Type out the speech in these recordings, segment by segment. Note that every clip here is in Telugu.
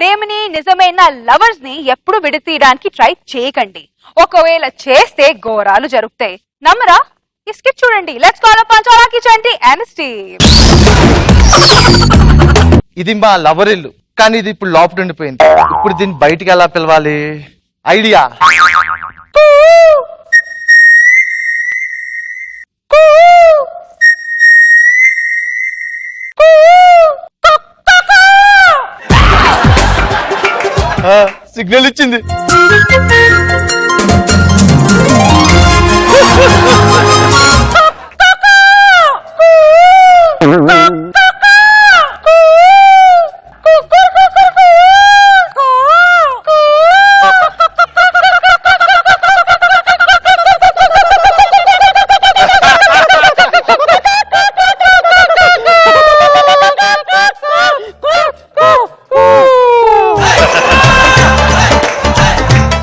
ప్రేమని నిజమైన లవర్స్ ని ఎప్పుడు విడతీయడానికి ట్రై చేయకండి. ఒకవేళ చేస్తే ఘోరాలు జరుగుతాయి. నమ్మరా? ఈ స్కిట్ చూడండి. లెట్స్ కాల్ అప్ చాలాకి చంటి అండ్ స్టీవ్. ఇది మా లవర్ ఇల్లు, కానీ ఇది ఇప్పుడు లోపల ఉండిపోయింది. ఇప్పుడు దీన్ని బయటికి ఎలా పిలవాలి? ఐడియా. సిగ్నల్ ఇచ్చింది.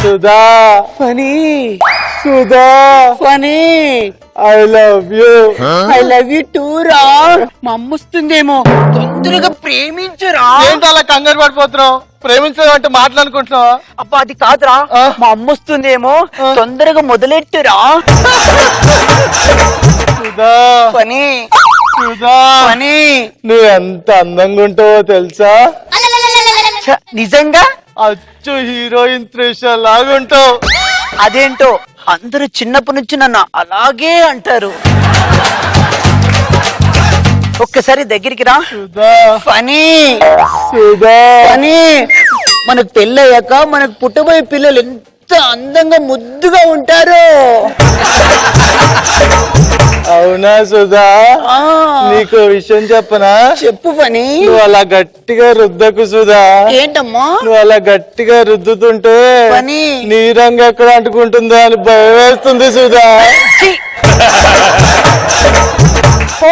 Sudha Phani Sudha Phani I love you too రా. మా అమ్మ వస్తుందేమో, తొందరగా ప్రేమించురా. ఏంటి అలా కంగారు పడిపోతున్నావు? ప్రేమించడం అంటే మాట్లాడుకుంటున్నావా? అబ్బా అది కాదురా, ఆ? మా అమ్మ వస్తుందేమో, తొందరగా మొదలెట్టురా. సుధా ఫనీ సుధా ఫనీ నువ్వు ఎంత అందంగా ఉంటావో తెలుసా? నిజంగా అచ్చు హీరోయిన్ త్రిష లాగుంటావు. అదేంటో అందరూ చిన్నప్పటి నుంచి నన్ను అలాగే అంటారు. ఒక్కసారి దగ్గరికి రా. సుధా ఫనీ సుధా ఫనీ మనకు పెళ్ళయ్యాక మనకు పుట్టబోయే పిల్లలు ఎంత అందంగా ముద్దుగా ఉంటారు. అవునా సుధా? ఆ, నీకు విషయం చెప్పనా? చెప్పు ఫనీ. నువ్వు అలా గట్టిగా రుద్దకు సుధా. ఏంటమ్మా? నువ్వు అలా గట్టిగా రుద్దుతుంటే ఫనీ. నీ రంగు ఎక్కడ అంటుకుంటుందో అని భయం వేస్తుంది సుధా. ఛీ! పో,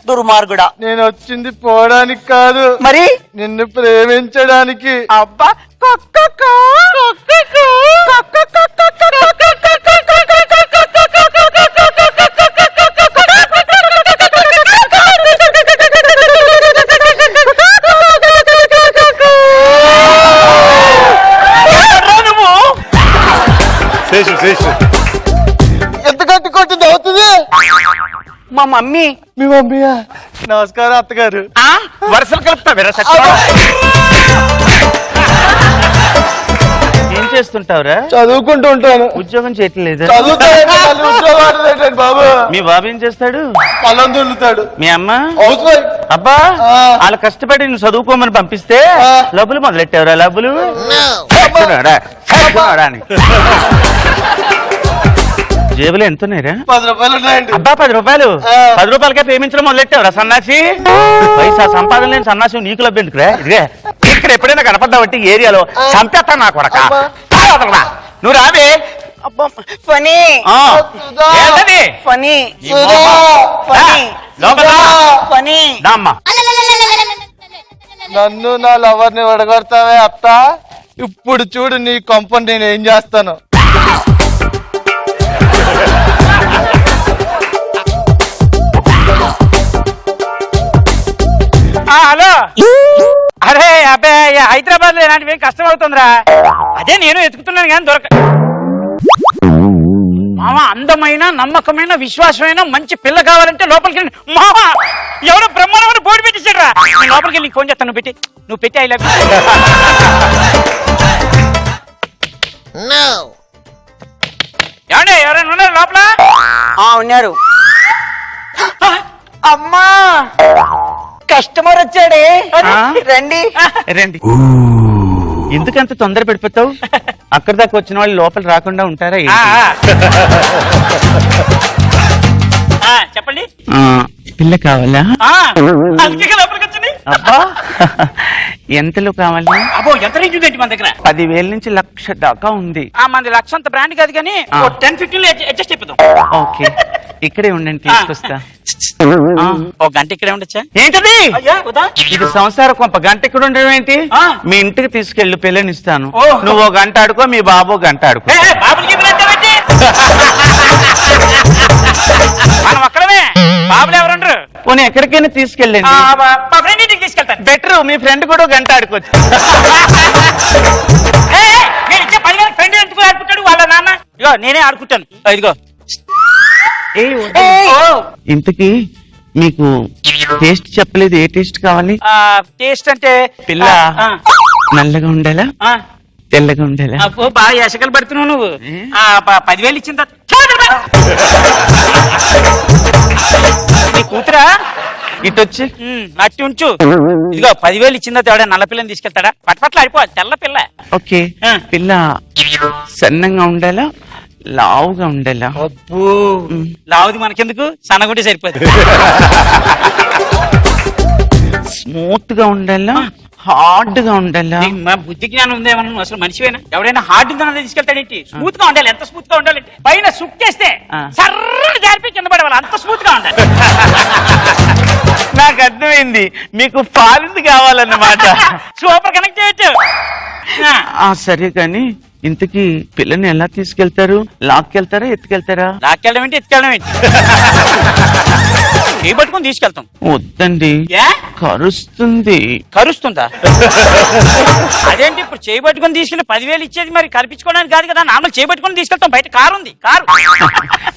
దుర్మార్గుడా. నేను వచ్చింది పోవడానికి కాదు, మరి నిన్ను ప్రేమించడానికి. అబ్బా ఎంత గట్టి కొట్టింది అవుతుంది? మా మమ్మీ. మీ మమ్మీయా? నమస్కారం అత్తగారు. వరుసలు కలుపుతా ఏం చేస్తుంటావురా? చదువుకుంటూ ఉంటాను. ఉద్యోగం చేయట్లేదు. చదువుతాడు ఉద్యోగం బాబు. మీ బాబు ఏం చేస్తాడు? పొలం దున్నుతాడు. మీ అమ్మ? House wife. అబ్బా ఆ. వాళ్ళు కష్టపడి నువ్వు చదువుకోమని పంపిస్తే ఆ. లబ్బులు మొదలెట్టావురా? లబ్బులు చదువుకున్నాడా అని. జేబులో ఎంత ఉన్నాయిరా? 10 రూపాయలు ఉన్నాయండి. అబ్బా 10 రూపాయలు? ఆ. 10 రూపాయలకే ప్రేమించడం మొదలెట్టావురా సన్నాసి? పైసా సంపాదన లేని సన్నాసి నీకు లబ్బు ఎందుకురా? ఇదే ఇక్కడ ఎప్పుడైనా కనపడ్డావంటే ఏరియాలో చంపేస్తా నా కొడక. నువ్వు రావే. అబ్బా ఫనీ సుధా. ఏంటది? ఫనీ ఈ మొహం. ఫనీ లోపల రా. ఫనీ. దామ్మా. నన్ను నా లవర్ ని వడగొడతావే అత్త? ఇప్పుడు చూడు నీ కొంపని నేను ఏం చేస్తాను. హలో. అరే అబ్బే హైదరాబాద్ లో ఇలాంటివి కష్టం అవుతుందిరా. అదే నేను ఎతుకుతున్నాను కానీ దొరక. మామ అందమైన నమ్మకమైన విశ్వాసమైన మంచి పిల్ల కావాలంటే లోపలికి వెళ్ళి మామ ఎవరో బ్రహ్మాండమైన బోర్డు పెట్టేశాడు రా. నేను లోపలికి వెళ్ళి ఫోన్ చేస్తాను. నువ్వు పెట్టి ఐ లవ్ ఏమండి ఎవరైనా ఉన్నారు లోపల? ఉన్నారు. అమ్మా కస్టమర్ వచ్చాడే, రండి. రండి. ఎందుకంత తొందర పెడిపోతావు? అక్కడి దాకా వచ్చిన వాళ్ళు లోపల రాకుండా ఉంటారా? చెప్పండి. పిల్ల కావాలా? అబ్బా ఎంతలో కావాలి? అబ్బో ఎంత రేంజ్ ఉంది మన దగ్గర? 10,000 నుంచి 1,00,000 దాకా ఉంది. మనది 1,00,000 అంత బ్రాండ్ కాదు కానీ 10-15 అడ్జస్ట్ అయిపోతాం. ఓకే ఇక్కడే ఉండండి, తీసుకొస్తా. ఒక గంట ఇక్కడే ఉండొచ్చా? ఏంటది? ఇది సంసార కొంప. గంట ఇక్కడ ఉండడం ఏంటి? మీ ఇంటికి తీసుకెళ్ళి పిల్లనిస్తాను. నువ్వు ఒక గంట ఆడుకో, మీ బాబు గంట ఆడుకో. మనం అక్కడమే. బాబులు ఎవరుండ్రు? పోనీ ఎక్కడికైనా తీసుకెళ్ళండి. ఫ్రెండ్ ఇంటికి తీసుకెళ్తాను. బెటర్, మీ ఫ్రెండ్ కూడా గంట ఆడుకోవచ్చు. నేను ఇచ్చే 10,000 ఫ్రెండ్ ఎందుకు ఆడుకుంటాడు వాళ్ళ నాన్న? ఇగో నేనే ఆడుకుంటాను. ఇదిగో ఇంతకీ మీకు టేస్ట్ చెప్పలేదు, ఏ టేస్ట్ కావాలి? టేస్ట్ అంటే పిల్ల నల్లగా ఉండాలా, తెల్లగా ఉండాలా? అబ్బో బాగా ఎసకలు పడుతున్నావు నువ్వు. 10,000 ఇచ్చిన తర్వాత నీ కూతురా ఇటొచ్చి అట్టి ఉంచు. ఇదిగో 10,000 ఇచ్చిన తర్వాత నల్ల పిల్లని తీసుకెళ్తాడా? పట్ల అయిపోవాలి తెల్ల పిల్ల. ఓకే. పిల్ల సన్నంగా ఉండాలా, లావుగా ఉండాలా? అబ్బో లావుది మనకెందుకు, సన్నగుంటే సరిపోదు. స్మూత్ గా ఉండాలా, హార్డ్ గా ఉండాలా? బుద్ధి జ్ఞానం ఉందేమన్నా, నువ్వు అసలు మనిషివేనా? ఎవడైనా హార్డ్ ఉందని తీసుకెళ్తాడేంటి? స్మూత్ గా ఉండాలి. ఎంత స్మూత్ గా ఉండాలంటే పైన సుక్ చేస్తే సర్రని జారిపి కింద పడవాలి, అంత స్మూత్ గా ఉండాలి. నాకు అర్థమైంది, మీకు పాలింది కావాలన్నమాట. సూపర్ కనెక్ట్ చేయొచ్చు. సరే కానీ ఇంతకీ పిల్లని ఎలా తీసుకెళ్తారు? లాక్కెళ్తారా, ఎత్తుకెళ్తారా? లాక్కెళ్ళడం ఏంటి, ఎత్తుకెళ్ళడం ఏంటి? ఏ పట్టుకుని తీసుకెళ్తాం. వద్దండి, ఏ కరుస్తుంది. కరుస్తుందా? అదేంటి ఇప్పుడు చేయబట్టుకుని తీసుకెళ్ళి 10,000 ఇచ్చేది మరి కల్పించుకోవడానికి కాదు కదా. నార్మల్ చేయబట్టుకుని తీసుకెళ్తాం. బయట కారు ఉంది, కారు.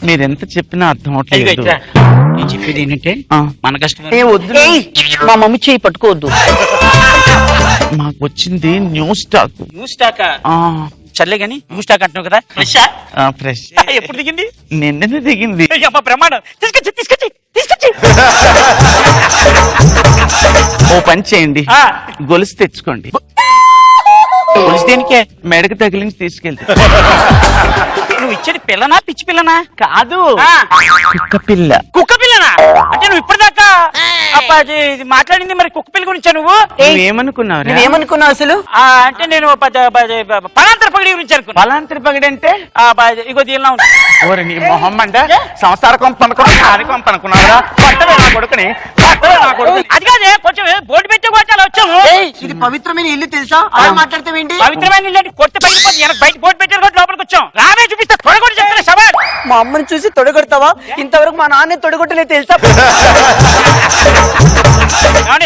మీరెంత చెప్పినా అర్థం అవట్లేదు. నేను చెప్పేది ఏంటంటే మన కష్టం. మా మమ్మీ చేయి పట్టుకోవద్దు. మాకు వచ్చింది న్యూ స్టాక్. న్యూ స్టాక్ చల్లే గాని న్యూ స్టాక్ అంటున్నావు కదా. ఫ్రెష్. ఎప్పుడు దిగింది? నిన్ననే దిగింది. ప్రమాణం. తీసుకొచ్చి తీసుకొచ్చి తీసుకొచ్చి ఓ పని చేయండి, గొలుసు తెచ్చుకోండి. పోలీస్ దేనికే? మెడకు తగిలించి తీసుకెళ్తే. నువ్వు ఇచ్చేది పిల్లనా, పిచ్చి పిల్లనా? కాదు, కుక్క పిల్ల. కుక్క పిల్లనా? అంటే నువ్వు ఇప్పటిదాకా ఇది మాట్లాడింది మరి కుక్క పిల్ల గురించా? నువ్వేమనుకున్నావు? నువ్వేమనుకున్నావు అసలు? అంటే నేను పలాంతర పగడి గురించి అనుకున్నా. పలాంతరి పగడి అంటే ఇగో దీనిలో ఉంది. ఓరి నీ మొహం అంటే సంసార కొంపనుకున్నారా? కొడుకుని అది కాదే, కొంచెం బోర్డు పెట్టే కొట్టాలి వచ్చాము. ఇది పవిత్రమైన ఇల్లు తెలుసా? అలా మాట్లాడతావేంటి? పవిత్రమైన ఇల్లు అంటే కొత్త పగిలిపోతుంది. బయట బోర్డు పెట్టారు కాబట్టి లోపలికి వచ్చాం. రామే చూపిస్తా, తొడగొట్టి చెప్తాను సవాల్. మా అమ్మని చూసి తొడగొడతావా? ఇంతవరకు మా నాన్న తొడగొట్టలేదు తెలుసా?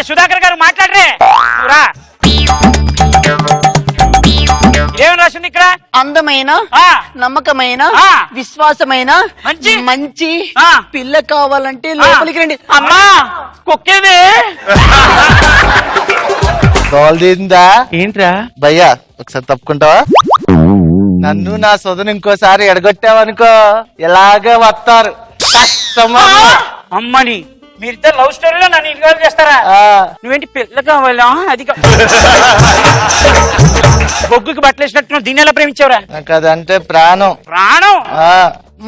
సుధాకర్ గారు మాట్లాడరే. రా, ఏమని రాసింది ఇక్కడ? అందమైన, నమ్మకమైన, విశ్వాసమైన మంచి పిల్ల కావాలంటే లోపలికి రండి. అమ్మా కుక్కేది తోలుదిందా ఏంట్రా భయ్యా? ఒకసారి తప్పుకుంటావా? నన్ను నా సొదను ఇంకోసారి ఎడగొట్టావనుకో ఇలాగే వస్తారు. అమ్మని మీరిద్దరు లవ్ స్టోరీలో నన్ను ఇన్వాల్వ్ చేస్తారా? నువ్వేంటి పిల్ల కావాలా? అది బొగ్గుకి బట్టలేసినట్టు దీన్ని ఎలా ప్రేమించావురా? నాకు అదంటే ప్రాణం. ప్రాణం?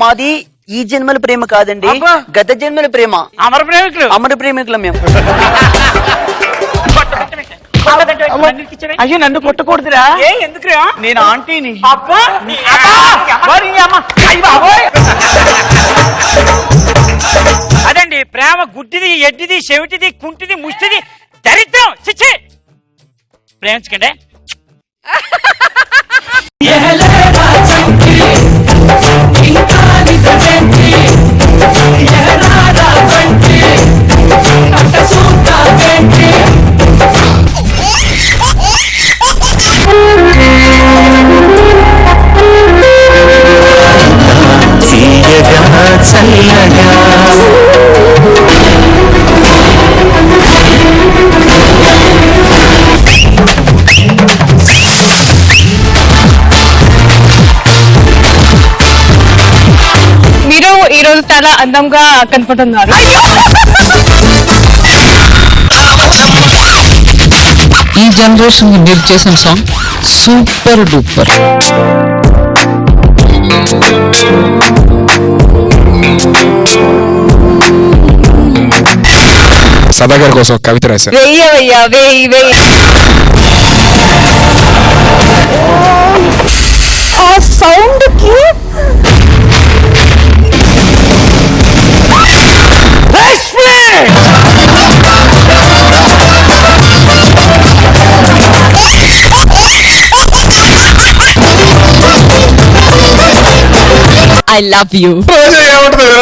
మాది ఈ జన్మల ప్రేమ కాదండి, గత జన్మల ప్రేమ. అమర ప్రేమికులు. అమర ప్రేమికులం మేము. అయ్యో నన్ను కొట్టకూడదురా. ఎందుకు? నేను ఆంటీని. అదండి ప్రేమ. గుడ్డిది, ఎడ్డిది, చెవిటిది, కుంటిది, ముష్టిది, దరిద్రం. చిచ్చి ప్రేమించకండి. మీరు ఈ రోజు చాలా అందంగా కనపడుతున్నారు. ఈ జనరేషన్ మీరు చేసిన సాంగ్ సూపర్ డూపర్. సదాగర్ కోసం కవిత రాశారు. వెయ్యి ఆ సౌండ్ కి I love you. ఏమంటుంది